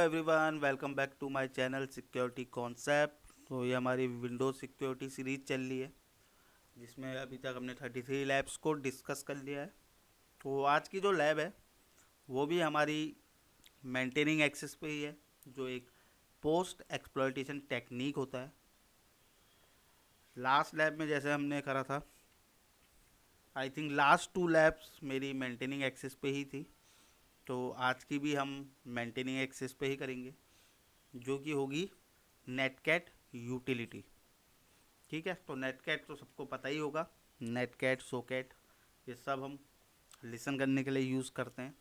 Everyone, welcome back to my channel security concept. तो ये हमारी विंडोज सिक्योरिटी सीरीज चल रही है, जिसमें अभी तक हमने 33 लैब्स को डिस्कस कर लिया है। तो आज की जो लैब है वो भी हमारी मेंटेनिंग एक्सेस पे ही है, जो एक पोस्ट एक्सप्लॉयटेशन टेक्निक होता है। लास्ट लैब में जैसे हमने करा था, आई थिंक लास्ट 2 लैब्स मेरी मेंटेनिंग एक्सेस पे ही थी। तो आज की भी हम मेंटेनिंग एक्सेस पे ही करेंगे, जो कि होगी नेटकैट यूटिलिटी। ठीक है, तो नेटकैट तो सबको पता ही होगा। नेटकैट, सोकेट, ये सब हम लिसन करने के लिए यूज़ करते हैं।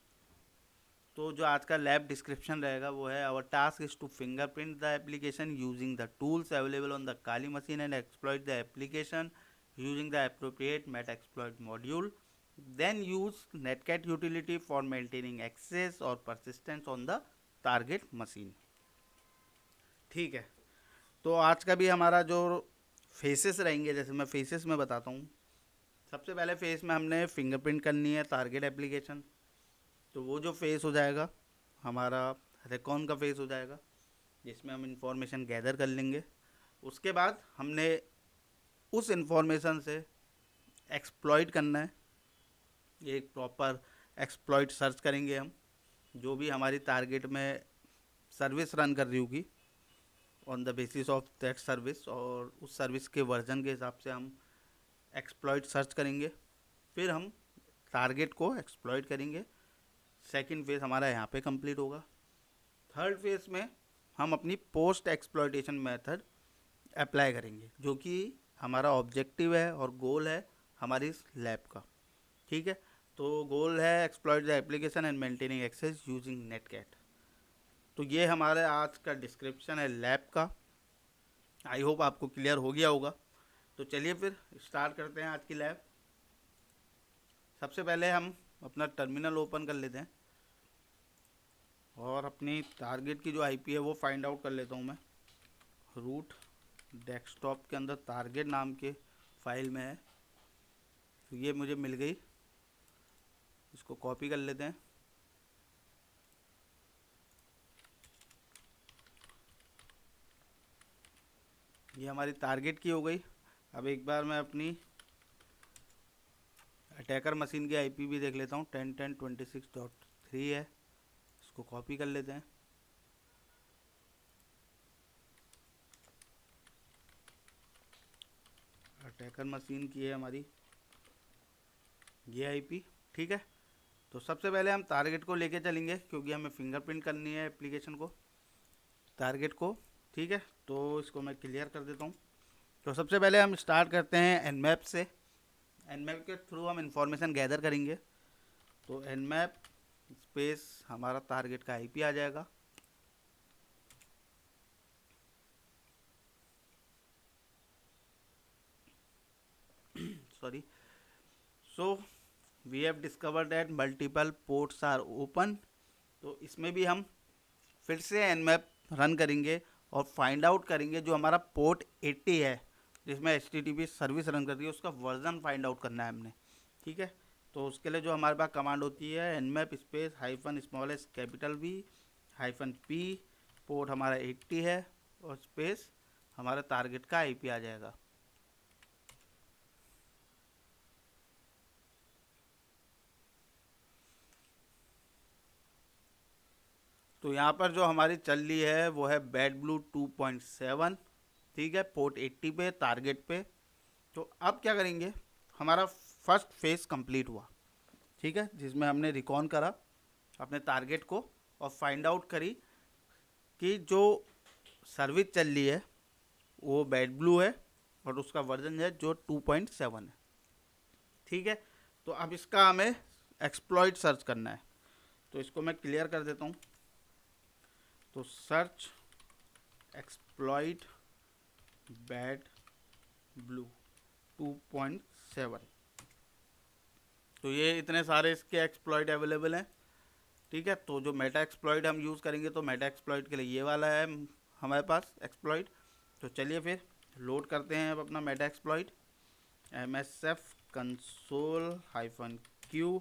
तो जो आज का लैब डिस्क्रिप्शन रहेगा वो है, our task is to fingerprint the application using the tools available on the Kali machine and exploit the application using the appropriate Metasploit module, then use netcat utility for maintaining access or persistence on the target machine। ठीक है, तो आज का भी हमारा जो faces रहेंगे, जैसे मैं फेसेस में बताता हूँ। सबसे पहले फेस में हमने फिंगरप्रिंट करनी है टारगेट एप्लीकेशन। तो वो जो फेस हो जाएगा हमारा रेकॉन का फेस हो जाएगा, जिसमें हम इंफॉर्मेशन गैदर कर लेंगे। उसके बाद हमने उस इंफॉर्मेशन से एक्सप्लॉइट करना है। एक प्रॉपर एक्सप्लॉइट सर्च करेंगे हम, जो भी हमारी टारगेट में सर्विस रन कर रही होगी, on the basis of that service, और उस सर्विस के वर्जन के हिसाब से हम एक्सप्लॉइट सर्च करेंगे। फिर हम टारगेट को एक्सप्लॉइट करेंगे। सेकंड फेज़ हमारा यहाँ पे कंप्लीट होगा। थर्ड फेज़ में हम अपनी पोस्ट एक्सप्लॉइटेशन मेथड अप्लाई करेंगे, जो कि हमारा ऑब्जेक्टिव है और गोल है हमारी इस लैब का। ठीक है, तो गोल है exploit the application and maintaining access using netcat. तो ये हमारे आज का डिस्क्रिप्शन है लैब का। आई होप आपको क्लियर हो गया होगा। तो चलिए फिर स्टार्ट करते हैं आज की लैब। सबसे पहले हम अपना टर्मिनल ओपन कर लेते हैं और अपनी टारगेट की जो आईपी है वो फाइंड आउट कर लेता हूँ मैं। रूट डेस्कटॉप के अंदर टारगेट नाम के फाइल में है, तो ये मुझे मिल गई। इसको कॉपी कर लेते हैं। ये हमारी टारगेट की हो गई। अब एक बार मैं अपनी अटैकर मशीन की आईपी भी देख लेता हूँ। 10.10.26.3 है, इसको कॉपी कर लेते हैं। अटैकर मशीन की है हमारी ये आईपी। ठीक है, तो सबसे पहले हम टारगेट को लेके चलेंगे, क्योंकि हमें फिंगरप्रिंट करनी है एप्लीकेशन को, टारगेट को। ठीक है, तो इसको मैं क्लियर कर देता हूँ। तो सबसे पहले हम स्टार्ट करते हैं एनमैप से। एनमैप के थ्रू हम इंफॉर्मेशन गैदर करेंगे। तो एनमैप स्पेस हमारा टारगेट का आईपी आ जाएगा। Sorry. So we have discovered that multiple ports are open. तो इसमें भी हम फिर से एनमैप रन करेंगे और फाइंड आउट करेंगे जो हमारा पोर्ट 80 है, जिसमें एचटीटीपी सर्विस रन कर रही है, उसका वर्जन फाइंड आउट करना है हमने। ठीक है, तो उसके लिए जो हमारे पास कमांड होती है, Nmap space hyphen small S capital V hyphen P, port हमारा 80 है, और स्पेस हमारा टारगेट का आईपी आ जाएगा। तो यहाँ पर जो हमारी चल रही है वो है बैड ब्लू 2.7। ठीक है, पोर्ट 80 पे, टारगेट पे। तो अब क्या करेंगे, हमारा फर्स्ट फेज कंप्लीट हुआ। ठीक है, जिसमें हमने रिकॉन करा अपने टारगेट को और फाइंड आउट करी कि जो सर्विस चल रही है वो बैड ब्लू है और उसका वर्जन है जो 2.7 है। ठीक है, तो अब इसका हमें एक्सप्लॉइट सर्च करना है। तो इसको मैं क्लियर कर देता हूँ। तो सर्च एक्सप्लॉइट बैड ब्लू 2.7। तो ये इतने सारे इसके एक्सप्लॉइट अवेलेबल हैं। ठीक है, तो जो मेटा एक्सप्लॉइट हम यूज़ करेंगे, तो मेटा एक्सप्लॉइट के लिए ये वाला है हमारे पास एक्सप्लॉइट। तो चलिए फिर लोड करते हैं अब अपना Meta exploit. MSF console hyphen Q.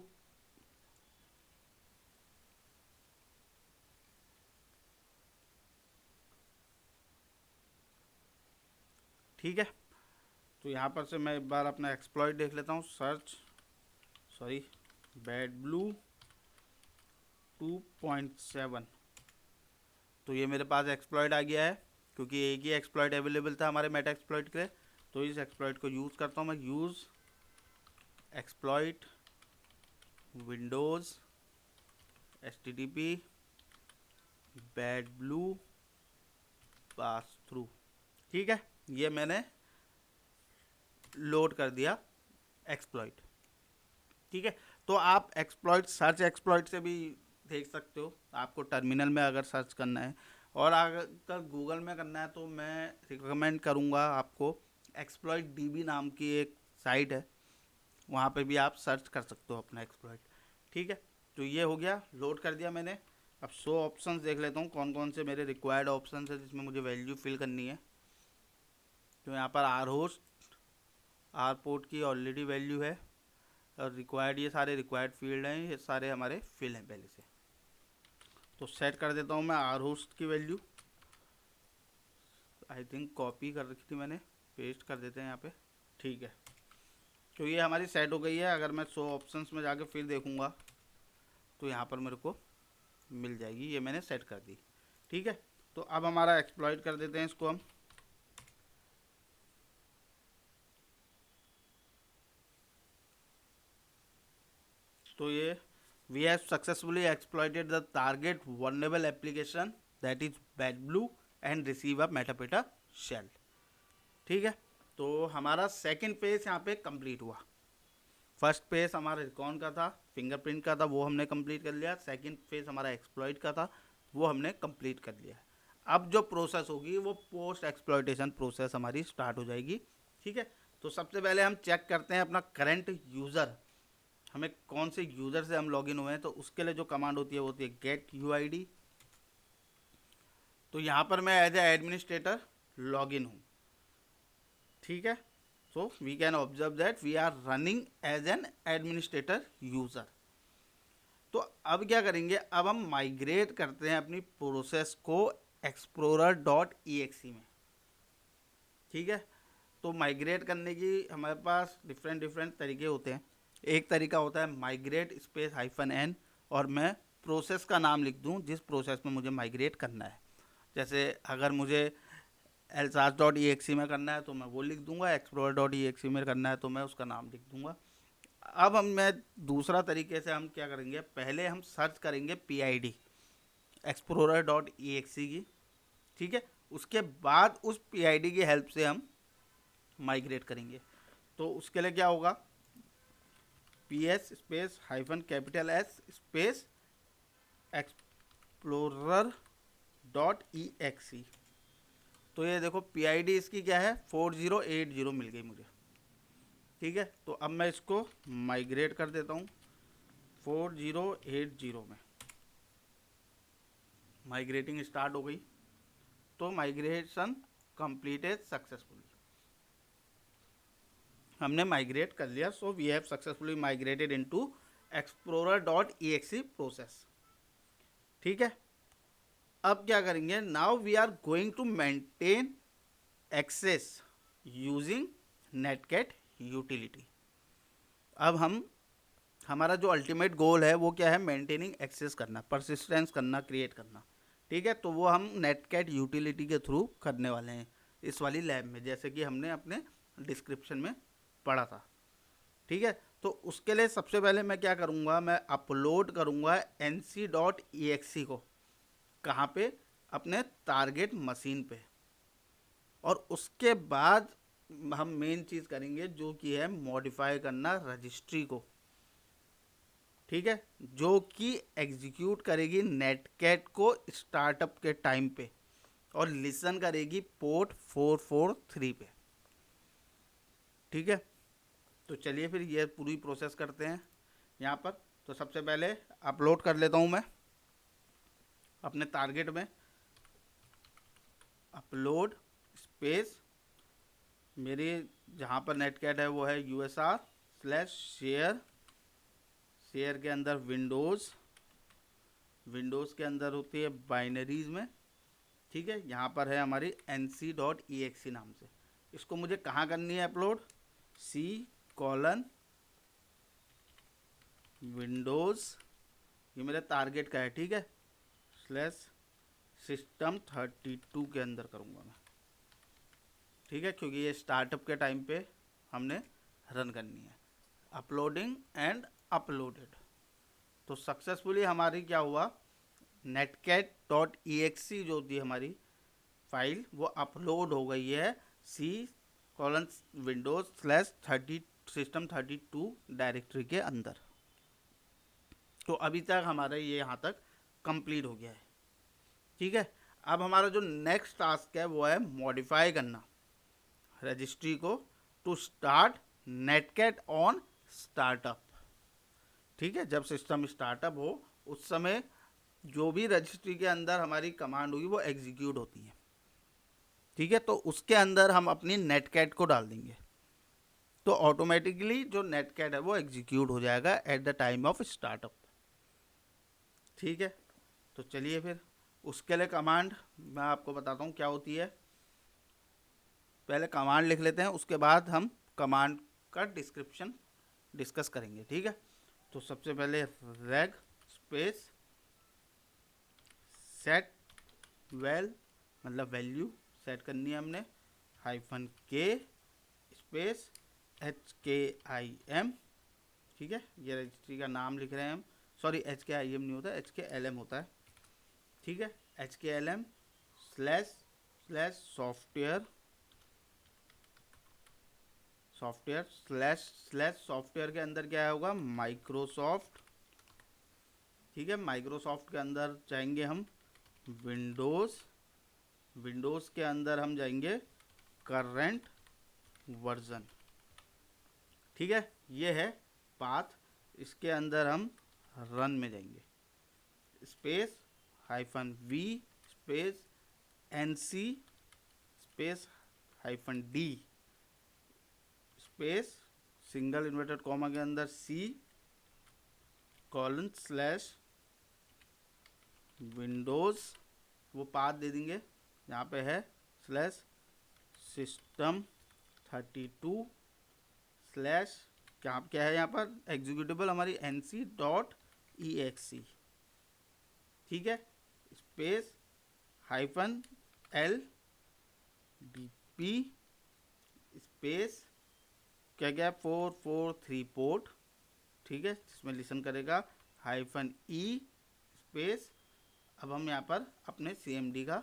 ठीक है, तो यहाँ पर से मैं एक बार अपना एक्सप्लॉइट देख लेता हूँ। बैड ब्लू 2.7, तो ये मेरे पास एक्सप्लॉइट आ गया है, क्योंकि एक ही एक्सप्लॉइट अवेलेबल था हमारे मेटा एक्सप्लॉइट के लिए। तो इस एक्सप्लॉइट को यूज़ करता हूँ मैं, use exploit Windows HTTP bad blue pass through. ठीक है, ये मैंने लोड कर दिया एक्सप्लॉइट। ठीक है, तो आप एक्सप्लॉइट सर्च एक्सप्लॉइट से भी देख सकते हो, आपको टर्मिनल में अगर सर्च करना है, और अगर गूगल में करना है तो मैं रिकमेंड करूँगा आपको एक्सप्लॉइट DB नाम की एक साइट है, वहाँ पे भी आप सर्च कर सकते हो अपना एक्सप्लॉइट। ठीक है, तो ये हो गया, लोड कर दिया मैंने। अब शो ऑप्शंस देख लेता हूँ कौन कौन से मेरे रिक्वायर्ड ऑप्शंस है जिसमें मुझे वैल्यू फिल करनी है। तो यहाँ पर आर होस्ट, आर पोर्ट की ऑलरेडी वैल्यू है, और रिक्वायर्ड, ये सारे रिक्वायर्ड फील्ड हैं, ये सारे हमारे फिल हैं पहले से। तो सेट कर देता हूँ मैं आर होस्ट की वैल्यू, आई थिंक कॉपी कर रखी थी मैंने, पेस्ट कर देते हैं यहाँ पे। ठीक है, तो ये हमारी सेट हो गई है। अगर मैं शो ऑप्शंस में जाके फिर देखूँगा तो यहाँ पर मेरे को मिल जाएगी, ये मैंने सेट कर दी। ठीक है, तो अब हमारा एक्सप्लॉइट कर देते हैं इसको हम। तो ये we have successfully exploited the target vulnerable application that is bad blue and receive a meterpreter shell. ठीक है, तो हमारा सेकंड पेज यहाँ पे कंप्लीट हुआ। फर्स्ट पेज हमारा रिकॉन का था, फिंगरप्रिंट का था, वो हमने कंप्लीट कर लिया। सेकंड पेज हमारा एक्सप्लॉइट का था, वो हमने कंप्लीट कर लिया। अब जो प्रोसेस होगी वो पोस्ट एक्सप्लॉइटेशन प्रोसेस हमारी स्टार्ट हो जाएगी। ठीक है, तो सबसे पहले हम चेक करते हैं अपना करंट यूज़र, हमें कौन से यूज़र से हम लॉगिन हुए हैं। तो उसके लिए जो कमांड होती है वो होती है गेट UID। तो यहाँ पर मैं एज ए एडमिनिस्ट्रेटर लॉगिन हूँ। ठीक है, so we can observe that we are running as an administrator user. तो अब क्या करेंगे, अब हम माइग्रेट करते हैं अपनी प्रोसेस को explorer.exe में। ठीक है, तो माइग्रेट करने की हमारे पास डिफरेंट तरीके होते हैं। एक तरीका होता है माइग्रेट स्पेस -n, और मैं प्रोसेस का नाम लिख दूं जिस प्रोसेस में मुझे माइग्रेट करना है। जैसे अगर मुझे elsas.exe में करना है तो मैं वो लिख दूंगा, explorer.exe में करना है तो मैं उसका नाम लिख दूंगा। अब मैं दूसरा तरीके से हम क्या करेंगे, पहले हम सर्च करेंगे PID explorer.exe की। ठीक है, उसके बाद उस PID की हेल्प से हम माइग्रेट करेंगे। तो उसके लिए क्या होगा, PS space -S space explorer.exe। तो ये देखो PID इसकी क्या है, 4080 मिल गई मुझे। ठीक है, तो अब मैं इसको माइग्रेट कर देता हूँ 4080 में। माइग्रेटिंग स्टार्ट हो गई, तो माइग्रेशन कंप्लीटेड सक्सेसफुली, हमने माइग्रेट कर लिया। So we have successfully migrated into explorer.exe process. ठीक है, अब क्या करेंगे, now we are going to maintain access using netcat utility. अब हमारा जो अल्टीमेट गोल है वो क्या है, मेंटेनिंग एक्सेस करना, परसिस्टेंस करना, क्रिएट करना। ठीक है, तो वो हम नेटकैट यूटिलिटी के थ्रू करने वाले हैं इस वाली लैब में, जैसे कि हमने अपने डिस्क्रिप्शन में पढ़ा था। ठीक है, तो उसके लिए सबसे पहले मैं क्या करूँगा, मैं अपलोड करूँगा nc.exe को, कहाँ पे, अपने टारगेट मशीन पे। और उसके बाद हम मेन चीज़ करेंगे जो कि है मॉडिफाई करना रजिस्ट्री को। ठीक है, जो कि एग्जीक्यूट करेगी नेटकैट को स्टार्टअप के टाइम पे, और लिसन करेगी पोर्ट 443 पे। ठीक है, तो चलिए फिर ये पूरी प्रोसेस करते हैं यहाँ पर। तो सबसे पहले अपलोड कर लेता हूँ मैं अपने टारगेट में, अपलोड स्पेस, मेरी जहाँ पर नेटकैट है वो है usr/share, शेयर के अंदर विंडोज़ के अंदर होती है बाइनरीज में। ठीक है, यहाँ पर है हमारी nc.exe नाम से, इसको मुझे कहाँ करनी है अपलोड, C:, विंडोज़, ये मेरे टारगेट का है, ठीक है, /system32 के अंदर करूँगा मैं, ठीक है, क्योंकि ये स्टार्टअप के टाइम पे हमने रन करनी है। अपलोडिंग एंड अपलोडेड, तो सक्सेसफुली हमारी क्या हुआ, netcat.exe जो थी हमारी फाइल वो अपलोड हो गई है C:/Windows/30 system32 डायरेक्टरी के अंदर। तो अभी तक हमारा ये यहाँ तक कंप्लीट हो गया है, ठीक है। अब हमारा जो नेक्स्ट टास्क है वो है मॉडिफाई करना रजिस्ट्री को टू स्टार्ट नेटकैट ऑन स्टार्टअप, ठीक है। जब सिस्टम स्टार्टअप हो उस समय जो भी रजिस्ट्री के अंदर हमारी कमांड होगी वो एग्जीक्यूट होती है, ठीक है। तो उसके अंदर हम अपनी नेटकैट को डाल देंगे, तो ऑटोमेटिकली जो नेटकैट है वो एग्जीक्यूट हो जाएगा at the time of startup, ठीक है। तो चलिए फिर उसके लिए कमांड मैं आपको बताता हूँ क्या होती है। पहले कमांड लिख लेते हैं, उसके बाद हम कमांड का डिस्क्रिप्शन डिस्कस करेंगे, ठीक है। तो सबसे पहले रेग स्पेस सेट वेल, मतलब वैल्यू सेट करनी है हमने, -k स्पेस HKIM, ठीक है। ये रजिस्ट्री का नाम लिख रहे हैं हम, सॉरी HKIM नहीं होता, HKLM होता है, ठीक है। HKLM //सॉफ्टवेयर सॉफ्टवेयर के अंदर क्या होगा, माइक्रोसॉफ्ट, ठीक है। माइक्रोसॉफ्ट के अंदर जाएंगे हम विंडोज़ के अंदर हम जाएंगे करंट वर्जन, ठीक है। ये है पाथ, इसके अंदर हम रन में जाएंगे, space -v space NC space -d space single inverted comma के अंदर C:/Windows, वो पाथ दे देंगे, यहाँ पे है /system32 क्या है यहाँ पर एग्जीक्यूटेबल हमारी NC.exe, ठीक है, स्पेस -LDP स्पेस क्या 443 पोर्ट, ठीक है, जिसमें लिसन करेगा -E स्पेस, अब हम यहाँ पर अपने CMD का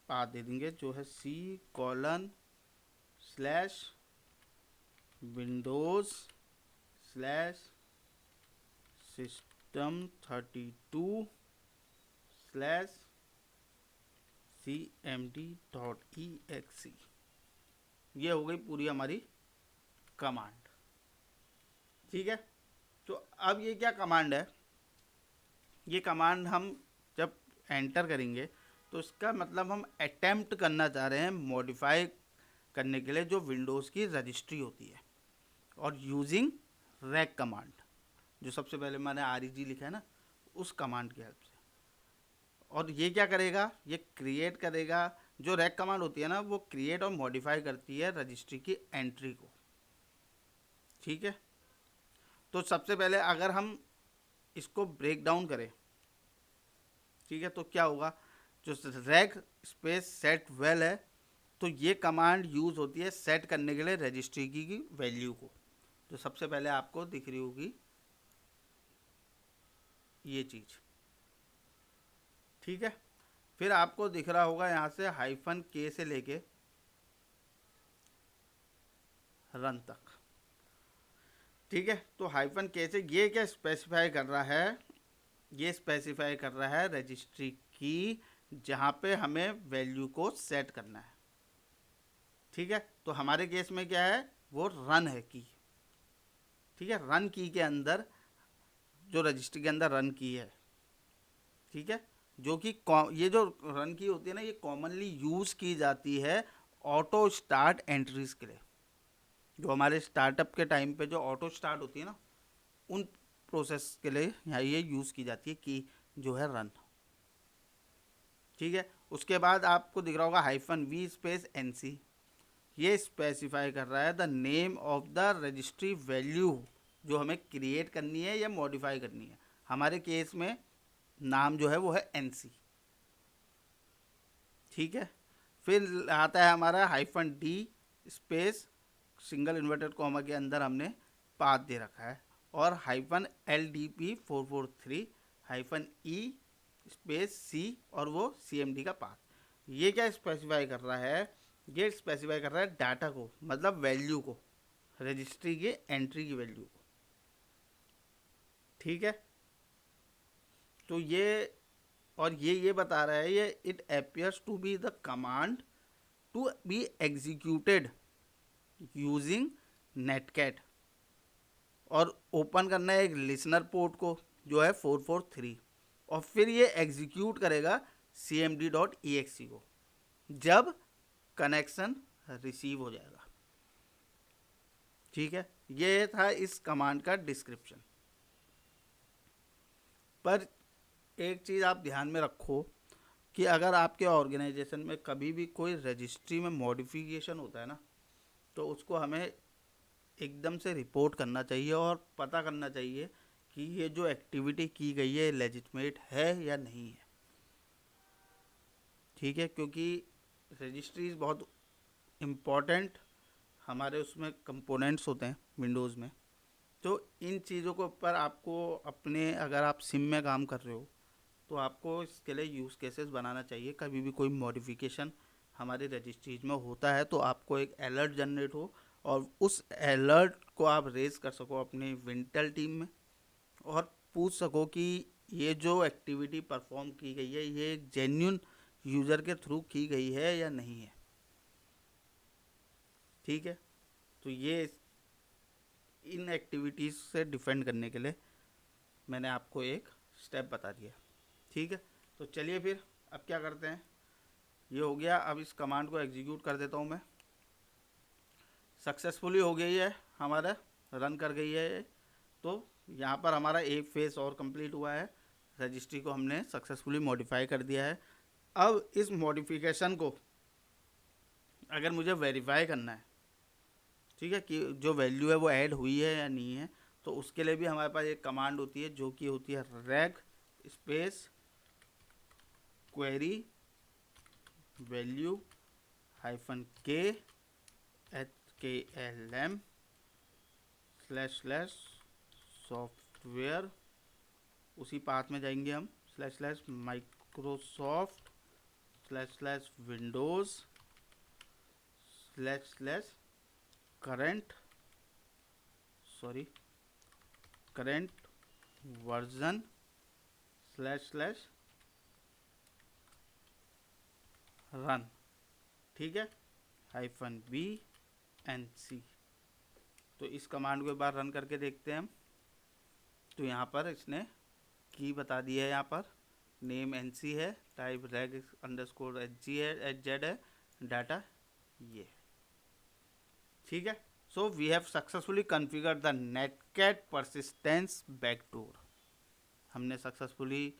पाथ दे देंगे जो है C:/Windows/system32/cmd.exe, ये हो गई पूरी हमारी कमांड, ठीक है। तो अब ये क्या कमांड है, ये कमांड हम जब एंटर करेंगे तो इसका मतलब हम अटेम्प्ट करना चाह रहे हैं मॉडिफाई करने के लिए जो विंडोज़ की रजिस्ट्री होती है, और यूजिंग रैक कमांड, जो सबसे पहले मैंने REG लिखा है ना, उस कमांड की हेल्प से। और ये क्या करेगा, ये क्रिएट करेगा, जो रैक कमांड होती है ना वो क्रिएट और मॉडिफाई करती है रजिस्ट्री की एंट्री को, ठीक है। तो सबसे पहले अगर हम इसको ब्रेक डाउन करें, ठीक है, तो क्या होगा, जो रैक स्पेस सेट वेल है, तो ये कमांड यूज़ होती है सेट करने के लिए रजिस्ट्री की वैल्यू को, जो सबसे पहले आपको दिख रही होगी ये चीज़, ठीक है। फिर आपको दिख रहा होगा यहाँ से -k से लेके रन तक, ठीक है। तो -k से ये क्या स्पेसिफाई कर रहा है, ये स्पेसिफाई कर रहा है रजिस्ट्री की जहाँ पे हमें वैल्यू को सेट करना है, ठीक है। तो हमारे केस में क्या है, वो रन है की, ठीक है, रन की के अंदर जो रजिस्ट्री के अंदर रन की है, ठीक है, जो कि ये जो रन की होती है ना, ये कॉमनली यूज़ की जाती है ऑटो स्टार्ट एंट्रीज के लिए, जो हमारे स्टार्टअप के टाइम पे जो ऑटो स्टार्ट होती है ना, उन प्रोसेस के लिए यहाँ ये यूज़ की जाती है कि जो है रन, ठीक है। उसके बाद आपको दिख रहा होगा -v स्पेस NC, ये स्पेसिफाई कर रहा है the name of the registry value जो हमें क्रिएट करनी है या मॉडिफाई करनी है। हमारे केस में नाम जो है वो है एनसी। ठीक है, फिर आता है हमारा -d space single inverted comma के अंदर हमने पाथ दे रखा है, और -LDP443 -E स्पेस C और वो CMD का पाथ। ये क्या स्पेसिफाई कर रहा है? ये स्पेसिफाई कर रहा है डाटा को, मतलब वैल्यू को, रजिस्ट्री के एंट्री की वैल्यू को। ठीक है, तो ये और ये बता रहा है ये it appears to be the command to be executed using netcat, और ओपन करना है एक लिसनर पोर्ट को जो है 443, और फिर ये एग्जीक्यूट करेगा cmd.exe को जब कनेक्शन रिसीव हो जाएगा। ठीक है, ये था इस कमांड का डिस्क्रिप्शन। पर एक चीज़ आप ध्यान में रखो कि अगर आपके ऑर्गेनाइजेशन में कभी भी कोई रजिस्ट्री में मॉडिफिकेशन होता है ना, तो उसको हमें एकदम से रिपोर्ट करना चाहिए और पता करना चाहिए कि ये जो एक्टिविटी की गई है लेजिटमेट है या नहीं है। ठीक है, क्योंकि रजिस्ट्रीज बहुत इम्पॉर्टेंट हमारे उसमें कंपोनेंट्स होते हैं विंडोज़ में। तो इन चीज़ों के ऊपर आपको अपने, अगर आप सिम में काम कर रहे हो तो आपको इसके लिए यूज़ केसेस बनाना चाहिए। कभी भी कोई मॉडिफिकेशन हमारी रजिस्ट्रीज में होता है तो आपको एक अलर्ट जनरेट हो, और उस अलर्ट को आप रेज कर सको अपनी विंटेल टीम में, और पूछ सको कि ये जो एक्टिविटी परफॉर्म की गई है ये एक जेन्युइन यूज़र के थ्रू की गई है या नहीं है। ठीक है, तो ये इन एक्टिविटीज़ से डिफेंड करने के लिए मैंने आपको एक स्टेप बता दिया। ठीक है, तो चलिए फिर अब क्या करते हैं। ये हो गया, अब इस कमांड को एग्जीक्यूट कर देता हूँ मैं। सक्सेसफुली हो गई है, हमारा रन कर गई है। तो यहाँ पर हमारा एक फेस और कंप्लीट हुआ है, रजिस्ट्री को हमने सक्सेसफुली मॉडिफाई कर दिया है। अब इस मॉडिफिकेशन को अगर मुझे वेरीफाई करना है, ठीक है, कि जो वैल्यू है वो ऐड हुई है या नहीं है, तो उसके लिए भी हमारे पास एक कमांड होती है जो कि होती है reg space query value -k HKLM / software, उसी पाथ में जाएंगे हम / Microsoft / Windows / current version / run. ठीक है, -BNC। तो इस कमांड को एक बार रन करके देखते हैं हम। तो यहाँ पर इसने की बता दिया है, यहाँ पर नेम NC है, टाइप reg_hg है, HZ है, डाटा ये। ठीक है, so we have successfully configured the netcat persistence backdoor. हमने सक्सेसफुली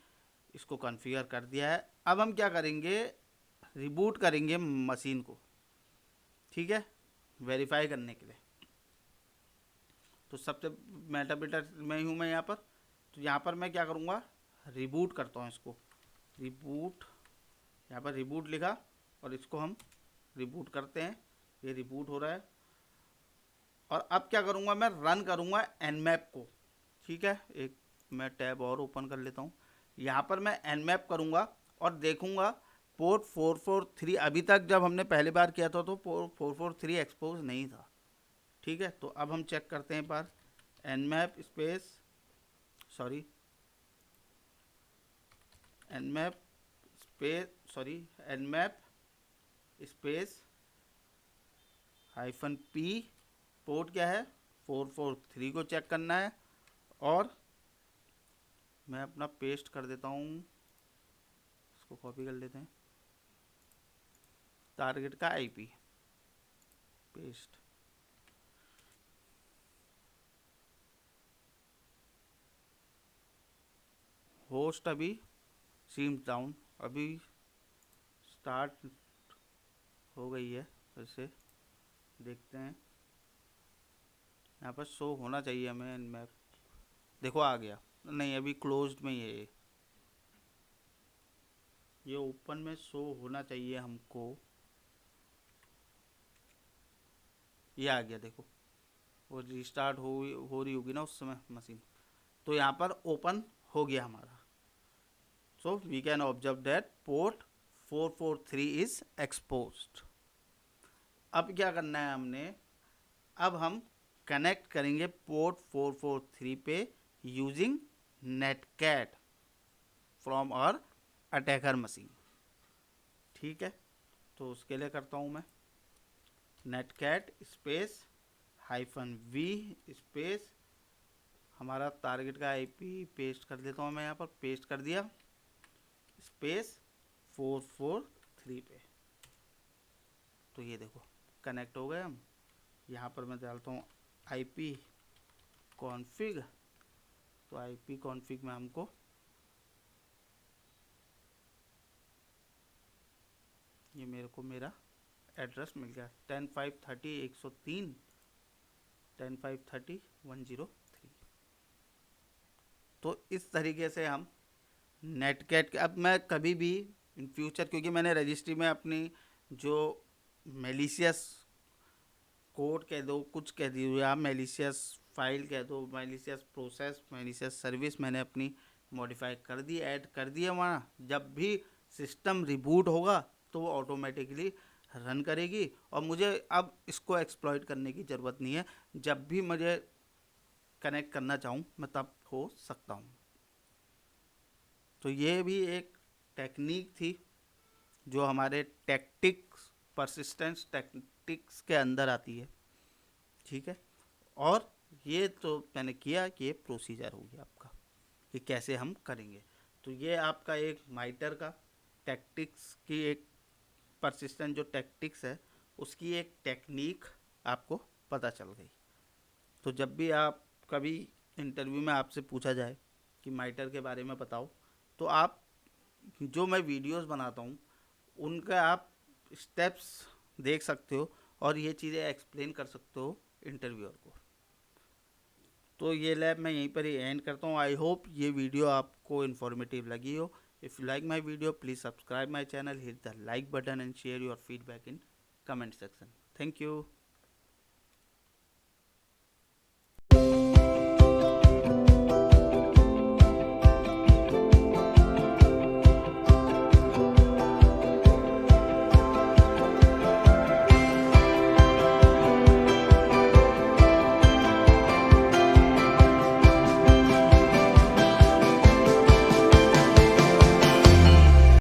इसको कॉन्फ़िगर कर दिया है। अब हम क्या करेंगे, रिबूट करेंगे मशीन को। ठीक है, वेरीफाई करने के लिए। तो सबसे मेटाबीटर में हूँ मैं यहाँ पर, तो यहाँ पर मैं क्या करूँगा, रिबूट करता हूँ इसको। रिबूट, यहाँ पर रिबूट लिखा और इसको हम रिबूट करते हैं। ये रिबूट हो रहा है, और अब क्या करूँगा, मैं रन करूँगा nmap को। ठीक है, एक मैं टैब और ओपन कर लेता हूँ। यहाँ पर मैं nmap करूँगा और देखूँगा पोर्ट 443। अभी तक जब हमने पहली बार किया था तो पोर्ट 443 एक्सपोज नहीं था। ठीक है, तो अब हम चेक करते हैं एक बार, nmap स्पेस -p, पोर्ट क्या है 443 को चेक करना है, और मैं अपना पेस्ट कर देता हूँ, इसको कॉपी कर लेते हैं, टारगेट का IP पेस्ट। होस्ट अभी सीम्स डाउन, अभी स्टार्ट हो गई है वैसे। देखते हैं, यहाँ पर शो होना चाहिए हमें मैप। देखो आ गया, नहीं अभी क्लोज्ड में ही है ये ओपन में शो होना चाहिए हमको। ये आ गया देखो, वो रिस्टार्ट हो रही होगी ना उस समय मशीन, तो यहाँ पर ओपन हो गया हमारा। So we can observe that port 443 is exposed. अब क्या करना है हमने, अब हम कनेक्ट करेंगे पोर्ट 443 पे using netcat from our attacker machine. ठीक है, तो उसके लिए करता हूँ मैं नेटकैट स्पेस -v स्पेस हमारा टारगेट का आईपी पेस्ट कर देता हूँ मैं, यहाँ पर पेस्ट कर दिया, स्पेस 443 पे। तो ये देखो कनेक्ट हो गए हम। यहाँ पर मैं डालता हूँ आईपी कॉन्फ़िग, तो आईपी कॉन्फ़िग में हमको ये मेरे को मेरा एड्रेस मिल गया 10.5.30 103। तो इस तरीके से हम नेटकैट, अब मैं कभी भी इन फ्यूचर, क्योंकि मैंने रजिस्ट्री में अपनी जो मेलिशियस कोड कह दो, कुछ कह दो, या मेलिशियस फाइल कह दो, मेलिशियस प्रोसेस, मेलिशियस सर्विस मैंने अपनी मॉडिफाई कर दी, ऐड कर दी है वहाँ। जब भी सिस्टम रिबूट होगा तो वो ऑटोमेटिकली रन करेगी और मुझे अब इसको एक्सप्लॉइट करने की ज़रूरत नहीं है। जब भी मुझे कनेक्ट करना चाहूँ मैं तब हो सकता हूँ। तो ये भी एक टेक्निक थी जो हमारे टैक्टिक्स, परसिस्टेंस टैक्टिक्स के अंदर आती है। ठीक है, और ये तो मैंने किया कि ये प्रोसीजर हो गया आपका कि कैसे हम करेंगे। तो ये आपका एक माइटर का टैक्टिक्स की एक परसिस्टेंट जो टैक्टिक्स है उसकी एक टेक्निक आपको पता चल गई। तो जब भी आप कभी इंटरव्यू में आपसे पूछा जाए कि माइटर के बारे में बताओ, तो आप जो मैं वीडियोस बनाता हूँ उनका आप स्टेप्स देख सकते हो और ये चीज़ें एक्सप्लेन कर सकते हो इंटरव्यूअर को। तो ये लैब मैं यहीं पर ही एंड करता हूँ। आई होप ये वीडियो आपको इन्फॉर्मेटिव लगी हो। If you like my video please subscribe my channel, hit the like button and share your feedback in comment section. Thank you.